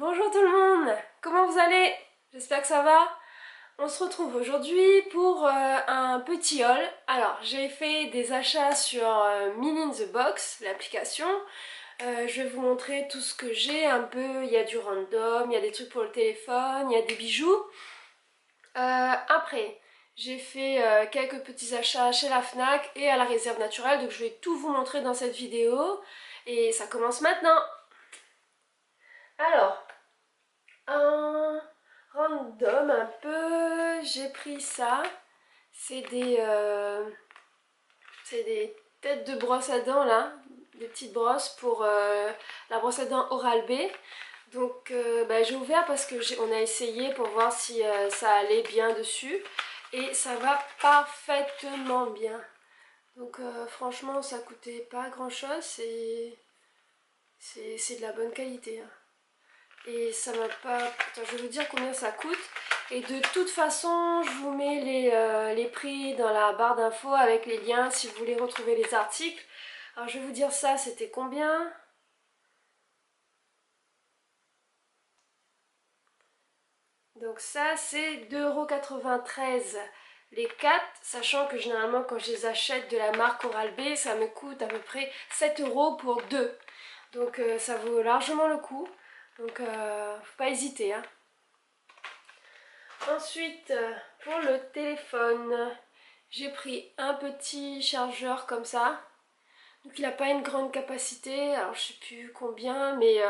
Bonjour tout le monde, comment vous allez? J'espère que ça va. On se retrouve aujourd'hui pour un petit haul. Alors j'ai fait des achats sur Mini in the Box, l'application. Je vais vous montrer tout ce que j'ai un peu. Il y a du random, il y a des trucs pour le téléphone, il y a des bijoux. Après j'ai fait quelques petits achats chez la Fnac et à la réserve naturelle. Donc je vais tout vous montrer dans cette vidéo. Et ça commence maintenant. Alors, un random un peu, j'ai pris ça, c'est des têtes de brosse à dents là, des petites brosses pour la brosse à dents Oral-B. Donc j'ai ouvert parce que on a essayé pour voir si ça allait bien dessus et ça va parfaitement bien. Donc franchement ça coûtait pas grand chose et c'est de la bonne qualité, hein. Et ça m'a pas... Attends, je vais vous dire combien ça coûte. Et de toute façon, je vous mets les prix dans la barre d'infos avec les liens si vous voulez retrouver les articles. Alors je vais vous dire ça, c'était combien? Donc ça, c'est 2,93 € les 4, sachant que généralement quand je les achète de la marque Oral-B, ça me coûte à peu près 7 € pour 2. Donc ça vaut largement le coup. Donc faut pas hésiter, hein. Ensuite, pour le téléphone, j'ai pris un petit chargeur comme ça. Donc il n'a pas une grande capacité, alors je sais plus combien, mais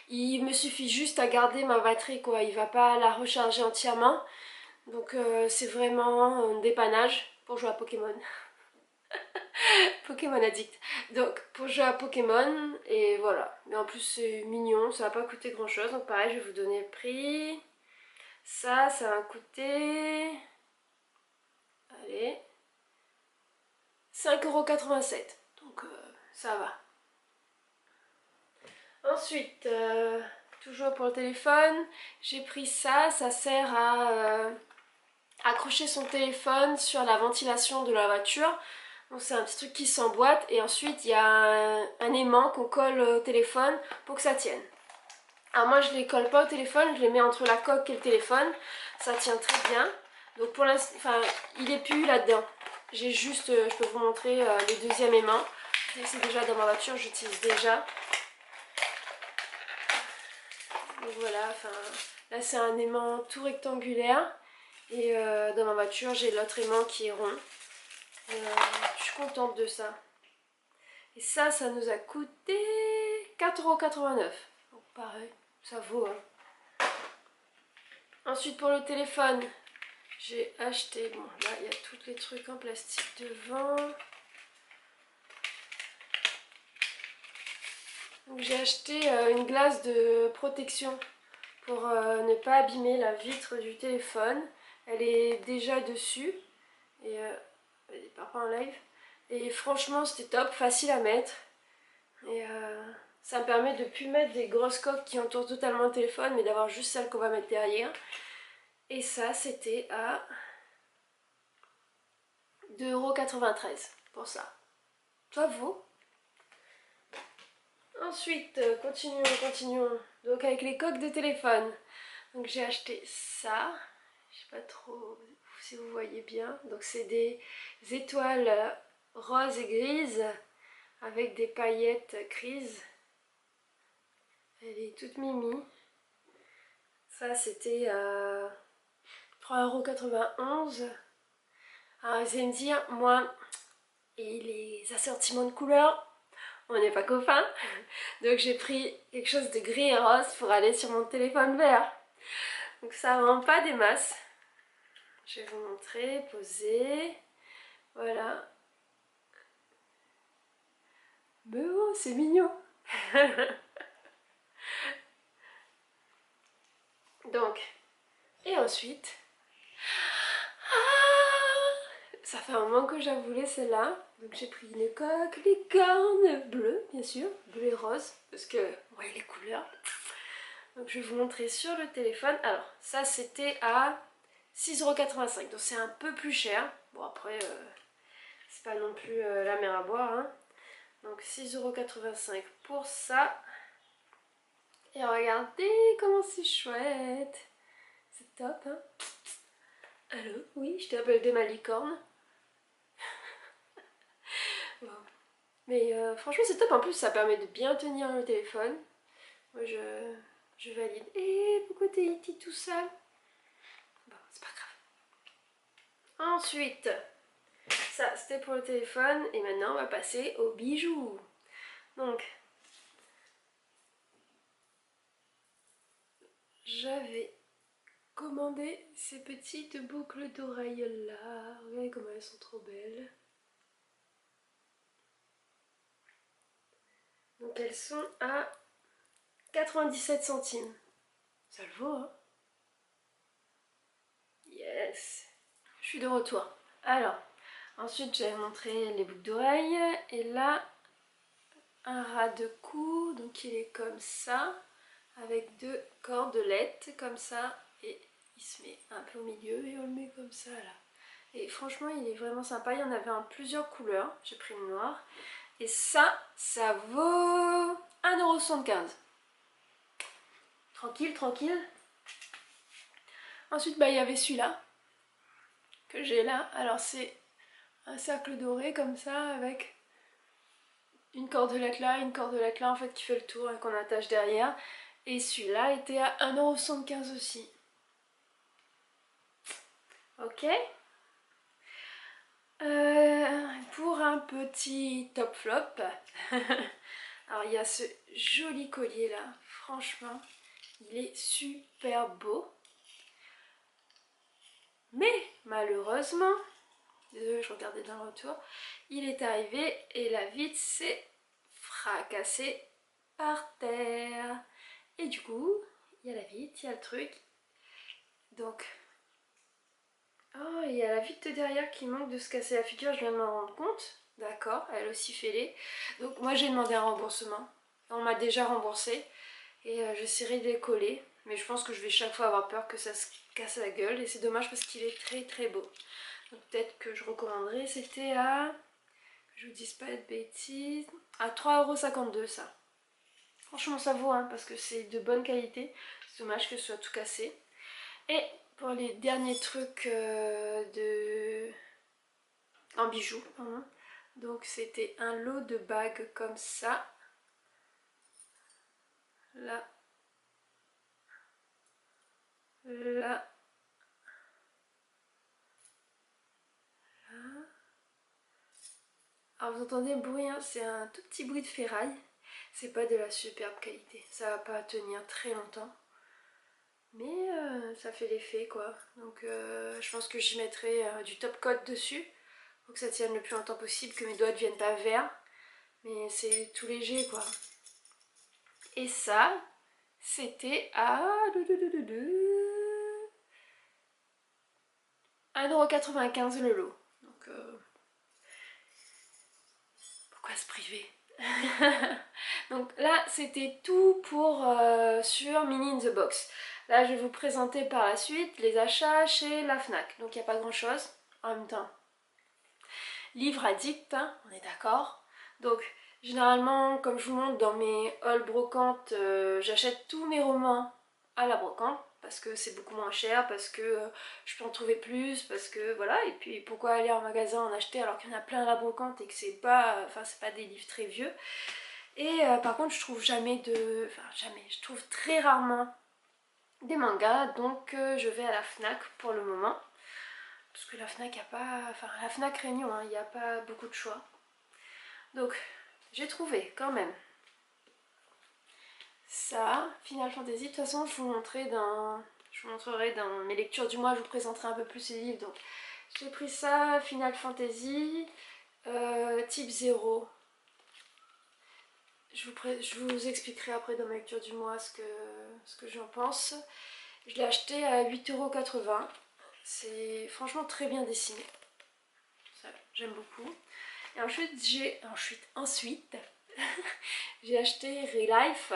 il me suffit juste à garder ma batterie, quoi. Il va pas la recharger entièrement. Donc c'est vraiment un dépannage pour jouer à Pokémon. Pokémon addict. Donc pour jouer à Pokémon, et voilà. Mais en plus c'est mignon, ça va pas coûter grand chose. Donc pareil, je vais vous donner le prix. Ça va coûter... Allez, 5,87 €. Donc ça va. Ensuite, toujours pour le téléphone, j'ai pris ça. Ça sert à accrocher son téléphone sur la ventilation de la voiture. Donc c'est un petit truc qui s'emboîte et ensuite il y a un aimant qu'on colle au téléphone pour que ça tienne. Alors moi je les colle pas au téléphone, je les mets entre la coque et le téléphone. Ça tient très bien. Donc pour l'instant, enfin il est plus là-dedans. J'ai juste, je peux vous montrer le deuxième aimant. C'est déjà dans ma voiture, j'utilise déjà. Donc voilà, enfin là c'est un aimant tout rectangulaire. Et dans ma voiture j'ai l'autre aimant qui est rond. Je suis contente de ça. Et ça nous a coûté 4,89 €. Donc pareil, ça vaut, hein. Ensuite pour le téléphone, j'ai acheté, bon là il y a tous les trucs en plastique devant. Donc j'ai acheté une glace de protection pour ne pas abîmer la vitre du téléphone. Elle est déjà dessus et elle n'est pas en live. Et franchement c'était top, facile à mettre. Et ça me permet de ne plus mettre des grosses coques qui entourent totalement le téléphone, mais d'avoir juste celle qu'on va mettre derrière. Et ça c'était à 2,93 € pour ça. Ça vaut. Ensuite, continuons. Donc avec les coques de téléphone. Donc j'ai acheté ça. Je sais pas trop si vous voyez bien. Donc c'est des étoiles roses et grises avec des paillettes grises. Elle est toute mimi. Ça c'était 3,91 €. Alors vous allez me dire, moi et les assortiments de couleurs, on n'est pas copains. Donc j'ai pris quelque chose de gris et rose pour aller sur mon téléphone vert. Donc ça rend pas des masses. Je vais vous montrer, poser. Voilà. Mais bon, c'est mignon. Donc, et ensuite... Ça fait un moment que je la voulais celle-là. Donc j'ai pris une coque, les cornes bleues, bien sûr, bleu et rose, parce que, ouais, les couleurs. Donc je vais vous montrer sur le téléphone. Alors, ça c'était à 6,85 €, donc c'est un peu plus cher. Bon après, c'est pas non plus la mer à boire, hein. Donc 6,85 € pour ça. Et regardez comment c'est chouette. C'est top, hein. Allô? Oui, je t'appelle de ma licorne. Bon. Mais franchement c'est top, en plus ça permet de bien tenir le téléphone. Moi je valide. Et pourquoi t'es ici tout seul? Bon, c'est pas grave. Ensuite, ça c'était pour le téléphone et maintenant on va passer aux bijoux. Donc, j'avais commandé ces petites boucles d'oreilles là. Regardez comment elles sont trop belles. Donc elles sont à 97 centimes. Ça le vaut, hein? Yes! Je suis de retour. Alors, ensuite j'avais montré les boucles d'oreilles et là, un ras de cou, donc il est comme ça, avec deux cordelettes comme ça et il se met un peu au milieu et on le met comme ça là. Et franchement il est vraiment sympa, il y en avait en plusieurs couleurs, j'ai pris le noir. Et ça vaut 1,75 €. Tranquille, tranquille. Ensuite bah, il y avait celui-là que j'ai là. Alors c'est un cercle doré comme ça avec une cordelette là, une cordelette là en fait qui fait le tour et qu'on attache derrière. Et celui-là était à 1,75 € aussi. Ok. Pour un petit top flop, alors il y a ce joli collier là, franchement, il est super beau. Mais malheureusement, désolée je regardais dans le retour, il est arrivé et la vitre s'est fracassée par terre. Et du coup, il y a la vitre, il y a le truc. Donc, oh, il y a la vitre derrière qui manque de se casser la figure, je viens de m'en rendre compte. D'accord, elle aussi fêlée. Donc moi j'ai demandé un remboursement. On m'a déjà remboursé. Et j'essaierai de les coller. Mais je pense que je vais chaque fois avoir peur que ça se casse la gueule. Et c'est dommage parce qu'il est très très beau. Donc peut-être que je recommanderais. C'était à... je vous dis pas de bêtises. À 3,52 € ça. Franchement ça vaut, hein, parce que c'est de bonne qualité. C'est dommage que ce soit tout cassé. Et pour les derniers trucs en bijoux, pardon. Donc c'était un lot de bagues comme ça. Là. Là. Là. Alors vous entendez le bruit, hein, c'est un tout petit bruit de ferraille. C'est pas de la superbe qualité. Ça va pas tenir très longtemps. Mais ça fait l'effet quoi. Donc je pense que j'y mettrai du top coat dessus. Pour que ça tienne le plus longtemps possible, que mes doigts ne deviennent pas verts. Mais c'est tout léger quoi. Et ça, c'était à 1,95 € le lot. Donc pourquoi se priver? Donc là c'était tout pour sur Mini in the Box. Là je vais vous présenter par la suite les achats chez la Fnac. Donc il n'y a pas grand chose en même temps. Livre addict, hein, on est d'accord. Donc généralement comme je vous montre dans mes hauls brocantes, j'achète tous mes romans à la brocante. Parce que c'est beaucoup moins cher, parce que je peux en trouver plus, parce que voilà, et puis pourquoi aller en magasin en acheter alors qu'il y en a plein à la brocante et que c'est pas, enfin c'est pas des livres très vieux. Et par contre je trouve jamais de... enfin jamais, je trouve très rarement des mangas, donc je vais à la Fnac pour le moment. Parce que la Fnac a pas... enfin la Fnac Réunion, il n'y a pas beaucoup de choix. Donc j'ai trouvé quand même ça, Final Fantasy. De toute façon je vous montrerai dans mes lectures du mois, je vous présenterai un peu plus les livres. Donc j'ai pris ça, Final Fantasy, type 0. Je vous expliquerai après dans ma lecture du mois ce que j'en pense. Je l'ai acheté à 8,80 €. C'est franchement très bien dessiné. J'aime beaucoup. Et ensuite j'ai acheté Relife.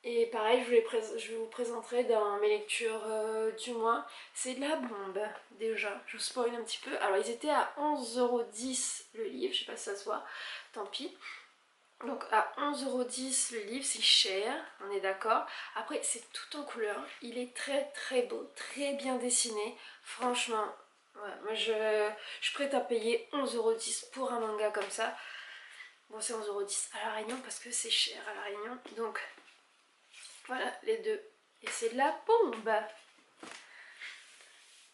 Et pareil, je vous présenterai dans mes lectures du mois. C'est de la bombe déjà, je vous spoil un petit peu. Alors ils étaient à 11,10 € le livre, je sais pas si ça se voit, tant pis. Donc à 11,10 € le livre, c'est cher, on est d'accord. Après c'est tout en couleur, il est très beau, très bien dessiné. Franchement, ouais, moi je suis prête à payer 11,10 € pour un manga comme ça. Bon, c'est 11,10 € à La Réunion parce que c'est cher à La Réunion. Donc voilà les deux. Et c'est de la bombe.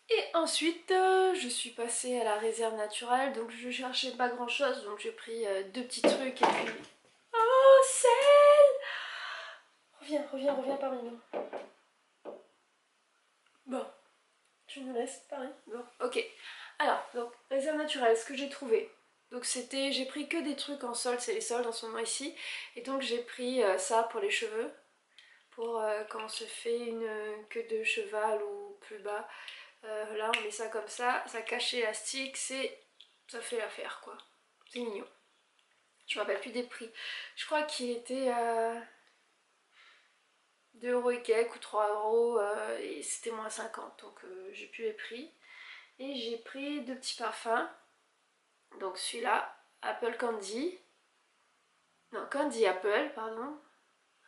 Et ensuite, je suis passée à la réserve naturelle. Donc je cherchais pas grand chose. Donc j'ai pris deux petits trucs et puis... Oh, Celle! Reviens parmi nous. Bon, tu nous laisses parler. Bon, ok. Alors, donc, réserve naturelle, ce que j'ai trouvé. Donc c'était, j'ai pris que des trucs en solde, c'est les soldes en ce moment ici. Et donc j'ai pris ça pour les cheveux. Pour quand on se fait une queue de cheval ou plus bas. Là on met ça comme ça cache l'élastique, ça fait l'affaire quoi. C'est mignon. Je me rappelle plus des prix. Je crois qu'il était à 2 € et quelques ou 3 € et c'était moins 50, donc j'ai plus les prix. Et j'ai pris deux petits parfums. Donc celui-là, Apple Candy. Non, Candy Apple, pardon.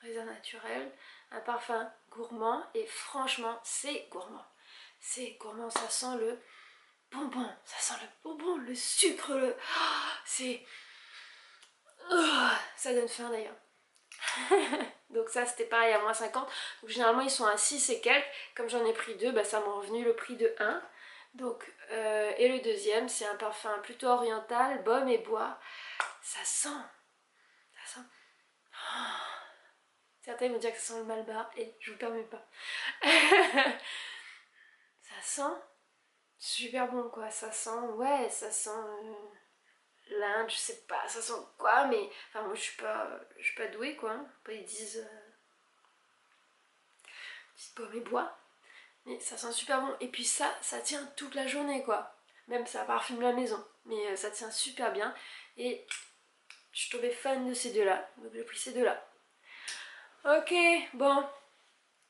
Raisin naturel. Un parfum gourmand et franchement c'est gourmand. C'est gourmand, ça sent le bonbon, ça sent le bonbon, le sucre, c'est... ça donne faim d'ailleurs. Donc ça c'était pareil à moins 50. Donc généralement ils sont à 6 et quelques. Comme j'en ai pris deux, bah, ça m'a revenu le prix de 1. Donc, et le deuxième c'est un parfum plutôt oriental, baume et bois. Ça sent... Certains vont dire que ça sent le malbar et je vous permets pas. Ça sent super bon quoi, ça sent... Ouais, ça sent... l'Inde, je sais pas, ça sent quoi, mais enfin moi je suis pas douée quoi, hein. Ils disent pomme et bois, mais ça sent super bon. Et puis ça tient toute la journée quoi, même ça parfume la maison, mais ça tient super bien. Et je suis tombée fan de ces deux là, donc j'ai pris ces deux là. Ok, bon,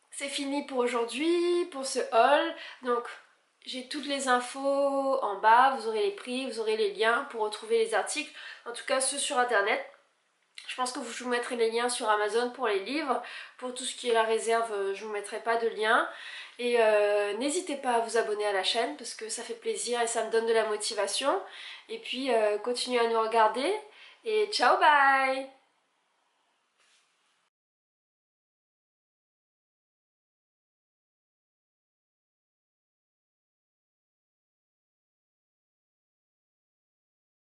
c'est fini pour aujourd'hui, pour ce haul. Donc j'ai toutes les infos en bas, vous aurez les prix, vous aurez les liens pour retrouver les articles, en tout cas ceux sur internet. Je pense que je vous mettrai les liens sur Amazon pour les livres. Pour tout ce qui est la réserve, je ne vous mettrai pas de lien. Et n'hésitez pas à vous abonner à la chaîne parce que ça fait plaisir et ça me donne de la motivation. Et puis continuez à nous regarder. Et ciao, bye!